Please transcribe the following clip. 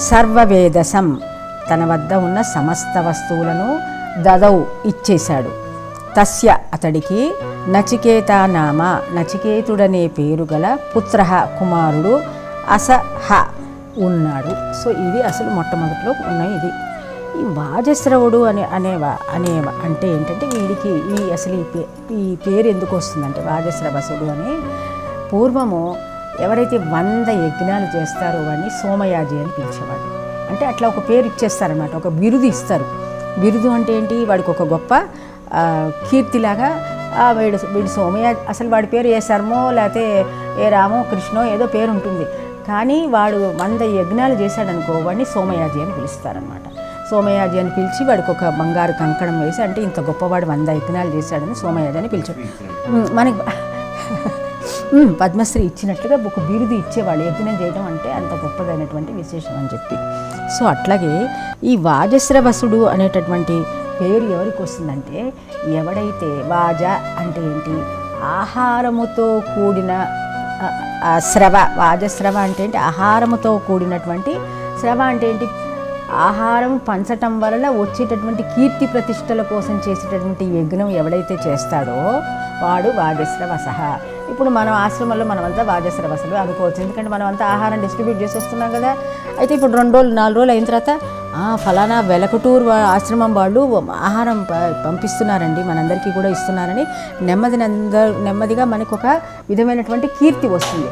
సర్వవేదసం తన వద్ద ఉన్న సమస్త వస్తువులను దదౌ ఇచ్చేశాడు. తస్య అతడికి నచికేత నామ నచికేతుడనే పేరు గల పుత్ర కుమారుడు అసహ ఉన్నాడు. సో ఇది అసలు మొట్టమొదటిలో ఉన్న ఇది. ఈ వాజశ్రవుడు అంటే ఏంటంటే వీడికి అసలు ఈ పేరు ఎందుకు వస్తుందంటే వాజశ్రవసుడు అని పూర్వము ఎవరైతే 100 యజ్ఞాలు చేస్తారో వాడిని సోమయాజి అని పిలిచేవాడు. అంటే అట్లా ఒక పేరు ఇచ్చేస్తారనమాట, ఒక బిరుదు ఇస్తారు. బిరుదు అంటే ఏంటి, వాడికి ఒక గొప్ప కీర్తిలాగా వీడు సోమయాజి. అసలు వాడి పేరు ఏ శర్మో లేకపోతే ఏ రామో కృష్ణో ఏదో పేరు ఉంటుంది, కానీ వాడు 100 యజ్ఞాలు చేశాడనుకో వాడిని సోమయాజి అని పిలుస్తారనమాట. సోమయాజి అని పిలిచి వాడికి ఒక బంగారు కంకణం వేసి, అంటే ఇంత గొప్పవాడు 100 యజ్ఞాలు చేశాడని సోమయాజి అని పిలిచాడు. మనకి పద్మశ్రీ ఇచ్చినట్లుగా ఒక బిరుదు ఇచ్చేవాళ్ళు. యజ్ఞం చేయడం అంటే అంత గొప్పదైనటువంటి విశేషం అని చెప్పి. సో అట్లాగే ఈ వాజశ్రవసుడు అనేటటువంటి పేరు ఎవరికి వస్తుందంటే, ఎవడైతే వాజ అంటే ఏంటి, ఆహారముతో కూడిన స్రవ. వాజస్రవ అంటే ఏంటి, ఆహారముతో కూడినటువంటి. స్రవ అంటే ఏంటి, ఆహారం పంచటం వలన వచ్చేటటువంటి కీర్తి ప్రతిష్టల కోసం చేసేటటువంటి యజ్ఞం ఎవడైతే చేస్తాడో వాడు వాజశ్రవసః. ఇప్పుడు మనం ఆశ్రమంలో మనమంతా వాజశ్రవసులు అనుకోవచ్చు, ఎందుకంటే మనం అంతా ఆహారం డిస్ట్రిబ్యూట్ చేసేస్తున్నాం కదా. అయితే ఇప్పుడు 2 రోజులు 4 రోజులు అయిన తర్వాత ఫలానా వెలకటూరు ఆశ్రమం వాళ్ళు ఆహారం పంపిస్తున్నారండి, మనందరికీ కూడా ఇస్తున్నారని నెమ్మదిగా మనకు ఒక విధమైనటువంటి కీర్తి వస్తుంది.